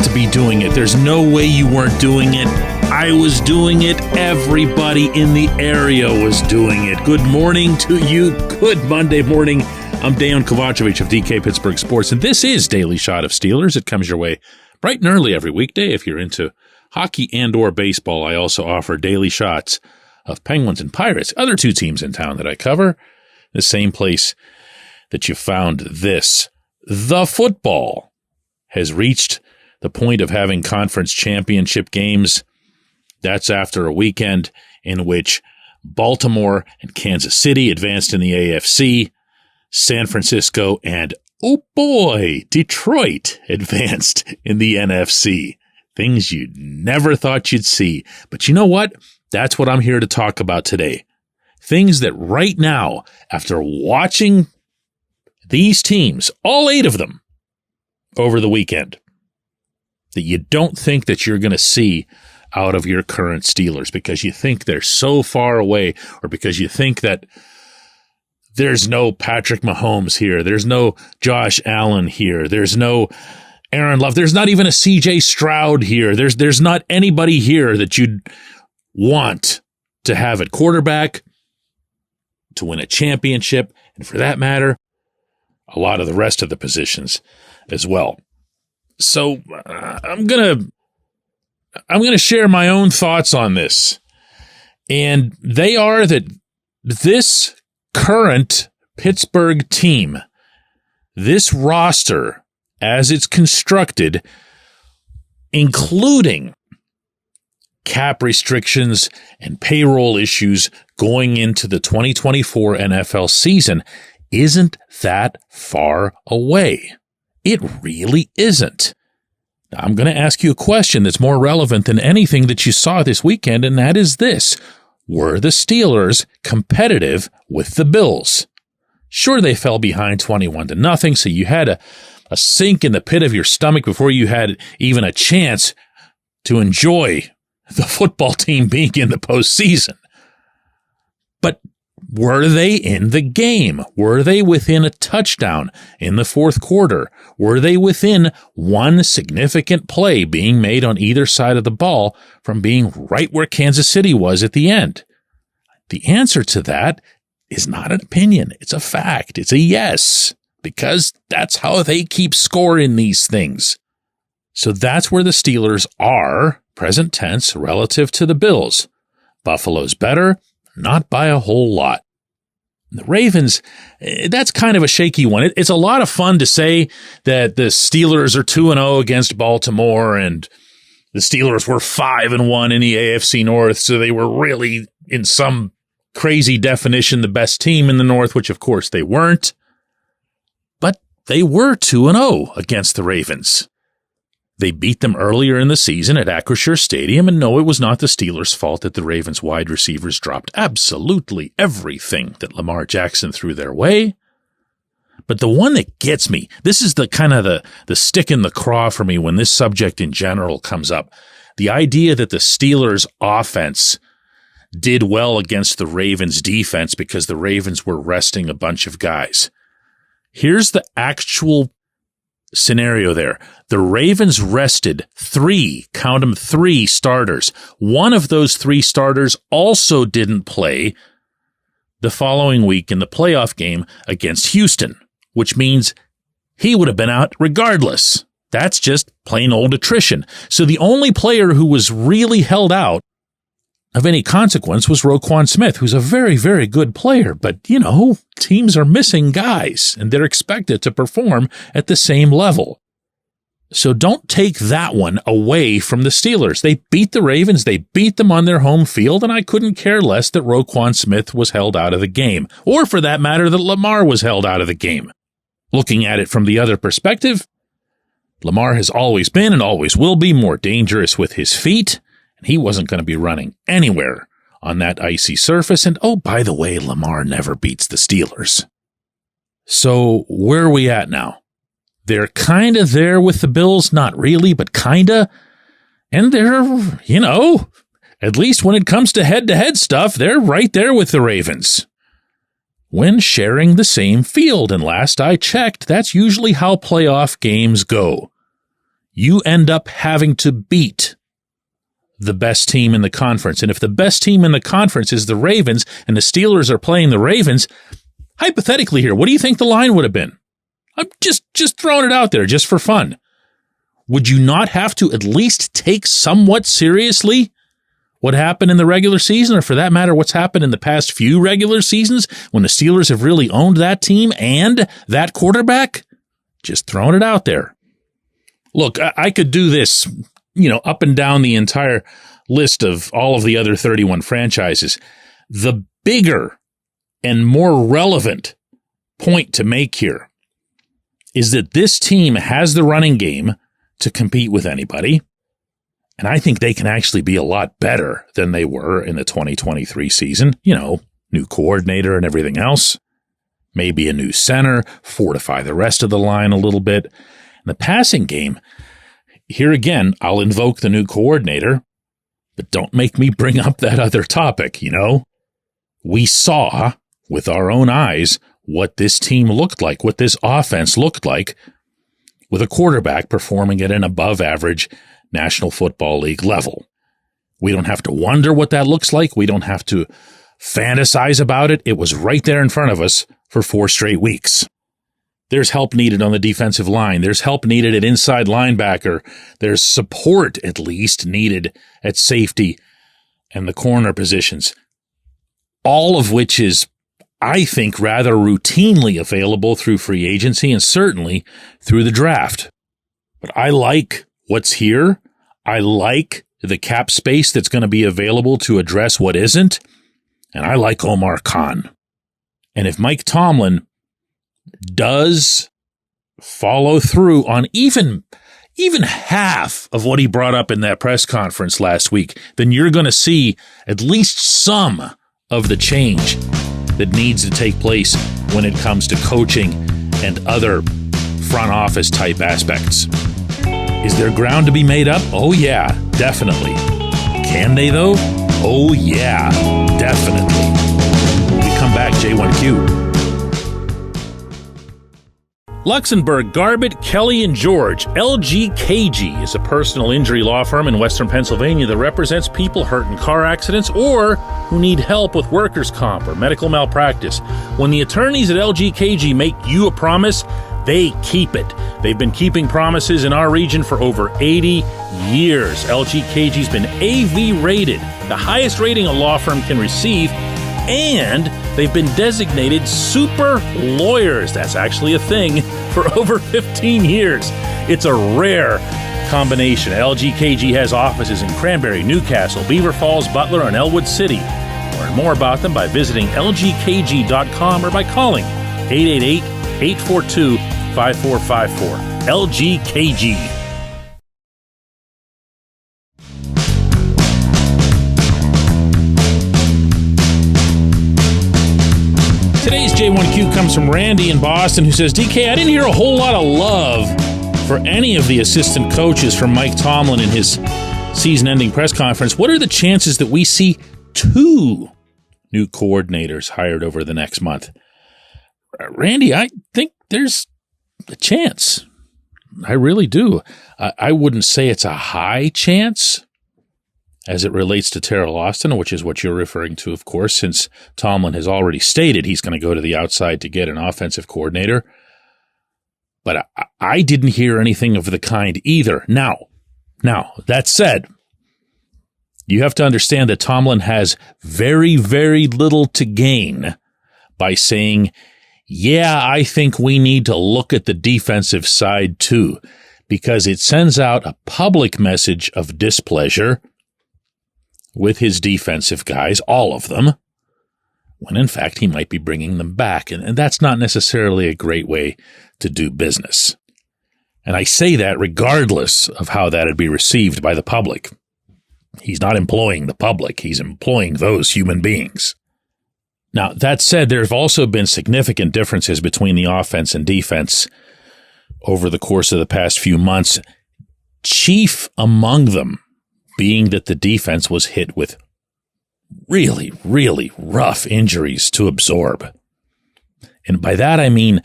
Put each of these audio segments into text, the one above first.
to be doing it. There's no way you weren't doing it. I was doing it. Everybody in the area was doing it. Good morning to you. Good Monday morning. I'm Dejan Kovacevic of DK Pittsburgh Sports, and this is Daily Shot of Steelers. It comes your way bright and early every weekday. If you're into hockey and or baseball, I also offer daily shots of Penguins and Pirates, other two teams in town that I cover, the same place that you found this. The football has reached the point of having conference championship games. That's after a weekend in which Baltimore and Kansas City advanced in the AFC, San Francisco and, oh boy, Detroit advanced in the NFC. Things you never thought you'd see. But you know what? That's what I'm here to talk about today. Things that right now, after watching these teams, all 8 of them, over the weekend, that you don't think that you're going to see out of your current Steelers because you think they're so far away, or because you think that there's no Patrick Mahomes here, there's no Josh Allen here, there's no Aaron Love, there's not even a CJ Stroud here, there's not anybody here that you'd want to have at quarterback to win a championship, and for that matter, a lot of the rest of the positions as well. So I'm gonna share my own thoughts on this, and they are that this current Pittsburgh team, this roster as it's constructed, including cap restrictions and payroll issues going into the 2024 NFL season, isn't that far away. It really isn't. Now, I'm going to ask you a question that's more relevant than anything that you saw this weekend, and that is this. Were the Steelers competitive with the Bills? Sure, they fell behind 21-0, so you had a sink in the pit of your stomach before you had even a chance to enjoy the football team being in the postseason. But were they in the game? Were they within a touchdown in the fourth quarter? Were they within one significant play being made on either side of the ball from being right where Kansas City was at the end? The answer to that is not an opinion. It's a fact. It's a yes, because that's how they keep score in these things. So that's where the Steelers are, present tense, relative to the Bills. Buffalo's better, not by a whole lot. The Ravens, that's kind of a shaky one. It's a lot of fun to say that the Steelers are 2-0 against Baltimore and the Steelers were 5-1 in the AFC North, so they were really, in some crazy definition, the best team in the North, which of course they weren't. But they were 2-0 against the Ravens. They beat them earlier in the season at Acrisure Stadium, and no, it was not the Steelers' fault that the Ravens wide receivers dropped absolutely everything that Lamar Jackson threw their way. But the one that gets me, this is the kind of the stick in the craw for me when this subject in general comes up. The idea that the Steelers' offense did well against the Ravens' defense because the Ravens were resting a bunch of guys. Here's the actual scenario there. The Ravens rested 3 starters. One of those 3 starters also didn't play the following week in the playoff game against Houston, which means he would have been out regardless. That's just plain old attrition. So the only player who was really held out of any consequence was Roquan Smith, who's a very, very good player. But, teams are missing guys, and they're expected to perform at the same level. So don't take that one away from the Steelers. They beat the Ravens, they beat them on their home field, and I couldn't care less that Roquan Smith was held out of the game, or for that matter, that Lamar was held out of the game. Looking at it from the other perspective, Lamar has always been and always will be more dangerous with his feet, and he wasn't going to be running anywhere on that icy surface. And oh, by the way, Lamar never beats the Steelers. So where are we at now? They're kind of there with the Bills, not really, but kind of. And they're, at least when it comes to head-to-head stuff, they're right there with the Ravens when sharing the same field. And last I checked, that's usually how playoff games go. you end up having to beat the best team in the conference. And if the best team in the conference is the Ravens and the Steelers are playing the Ravens, hypothetically here, what do you think the line would have been? I'm just throwing it out there just for fun. Would you not have to at least take somewhat seriously what happened in the regular season, or for that matter, what's happened in the past few regular seasons when the Steelers have really owned that team and that quarterback? Just throwing it out there. Look, I could do this, up and down the entire list of all of the other 31 franchises. The bigger and more relevant point to make here is that this team has the running game to compete with anybody. And I think they can actually be a lot better than they were in the 2023 season. New coordinator and everything else. Maybe a new center, fortify the rest of the line a little bit. In the passing game, here again, I'll invoke the new coordinator, but don't make me bring up that other topic, We saw with our own eyes what this team looked like, what this offense looked like with a quarterback performing at an above average National Football League level. We don't have to wonder what that looks like. We don't have to fantasize about it. It was right there in front of us for 4 straight weeks. There's help needed on the defensive line. There's help needed at inside linebacker. There's support, at least, needed at safety and the corner positions. All of which is, I think, rather routinely available through free agency and certainly through the draft. But I like what's here. I like the cap space that's going to be available to address what isn't. And I like Omar Khan. And if Mike Tomlin does follow through on even half of what he brought up in that press conference last week, then you're going to see at least some of the change that needs to take place when it comes to coaching and other front office type aspects. Is there ground to be made up? Oh yeah, definitely. Can they though? Oh yeah, definitely. When we come back, J1Q. Luxembourg, Garbett, Kelly & George. LGKG is a personal injury law firm in Western Pennsylvania that represents people hurt in car accidents or who need help with workers' comp or medical malpractice. When the attorneys at LGKG make you a promise, they keep it. They've been keeping promises in our region for over 80 years. LGKG's been AV rated, the highest rating a law firm can receive, and they've been designated super lawyers. That's actually a thing for over 15 years. It's a rare combination. LGKG has offices in Cranberry, Newcastle, Beaver Falls, Butler, and Elwood City. Learn more about them by visiting lgkg.com or by calling 888-842-5454. LGKG. Today's J1Q comes from Randy in Boston, who says, DK, I didn't hear a whole lot of love for any of the assistant coaches from Mike Tomlin in his season-ending press conference. What are the chances that we see 2 new coordinators hired over the next month? Randy, I think there's a chance. I really do. I wouldn't say it's a high chance as it relates to Terrell Austin, which is what you're referring to, of course, since Tomlin has already stated he's going to go to the outside to get an offensive coordinator. But I didn't hear anything of the kind either. Now, that said, you have to understand that Tomlin has very, very little to gain by saying, yeah, I think we need to look at the defensive side too, because it sends out a public message of displeasure with his defensive guys, all of them, when in fact he might be bringing them back. And that's not necessarily a great way to do business. And I say that regardless of how that would be received by the public. He's not employing the public. He's employing those human beings. Now, that said, there have also been significant differences between the offense and defense over the course of the past few months, chief among them being that the defense was hit with really, really rough injuries to absorb. And by that I mean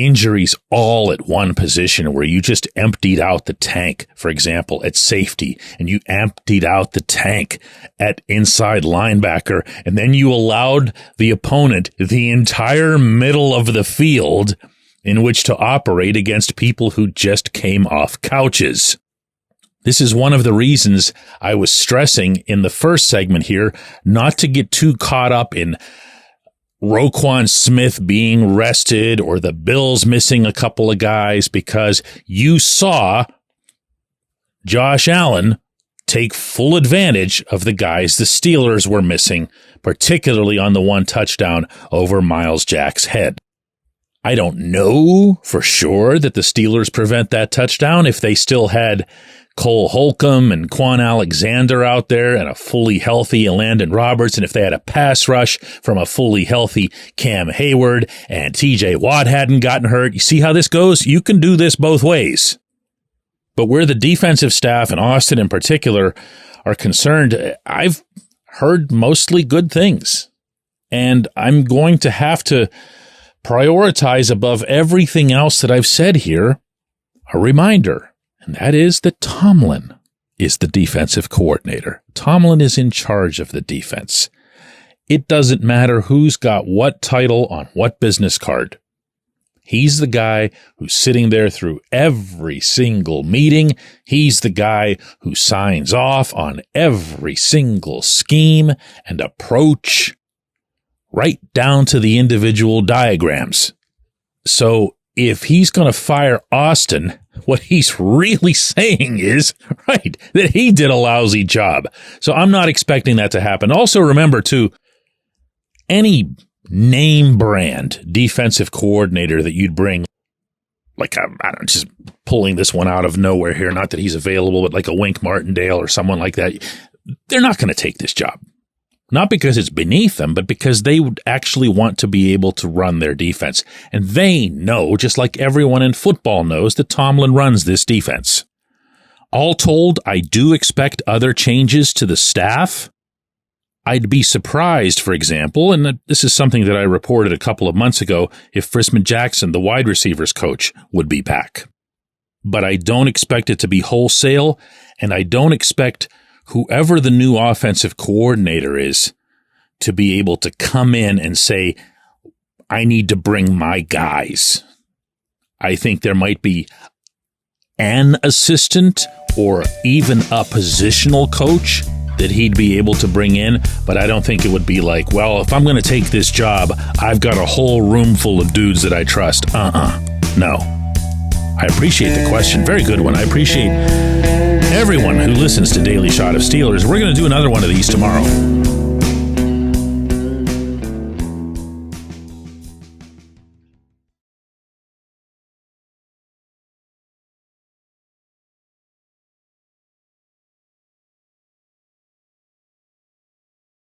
injuries all at one position where you just emptied out the tank, for example, at safety, and you emptied out the tank at inside linebacker, and then you allowed the opponent the entire middle of the field in which to operate against people who just came off couches. This is one of the reasons I was stressing in the first segment here not to get too caught up in Roquan Smith being rested or the Bills missing a couple of guys, because you saw Josh Allen take full advantage of the guys the Steelers were missing, particularly on the one touchdown over Myles Jack's head. I don't know for sure that the Steelers prevent that touchdown if they still had Cole Holcomb and Quan Alexander out there and a fully healthy Landon Roberts, and if they had a pass rush from a fully healthy Cam Hayward and TJ Watt hadn't gotten hurt. You see how this goes? You can do this both ways. But where the defensive staff and Austin in particular are concerned, I've heard mostly good things. And I'm going to have to prioritize above everything else that I've said here a reminder. And that is that Tomlin is the defensive coordinator. Tomlin is in charge of the defense. It doesn't matter who's got what title on what business card. He's the guy who's sitting there through every single meeting. He's the guy who signs off on every single scheme and approach, right down to the individual diagrams. So if he's going to fire Austin, what he's really saying is, right, that he did a lousy job. So I'm not expecting that to happen. Also remember, too, any name brand defensive coordinator that you'd bring, like, I don't know, just pulling this one out of nowhere here, not that he's available, but like a Wink Martindale or someone like that, they're not going to take this job. Not because it's beneath them, but because they would actually want to be able to run their defense. And they know, just like everyone in football knows, that Tomlin runs this defense. All told, I do expect other changes to the staff. I'd be surprised, for example, and this is something that I reported a couple of months ago, if Frisman Jackson, the wide receivers coach, would be back. But I don't expect it to be wholesale, and I don't expect whoever the new offensive coordinator is to be able to come in and say, I need to bring my guys. I think there might be an assistant or even a positional coach that he'd be able to bring in, but I don't think it would be like, well, if I'm going to take this job, I've got a whole room full of dudes that I trust. No. I appreciate the question. Very good one. I appreciate everyone who listens to Daily Shot of Steelers. We're going to do another one of these tomorrow.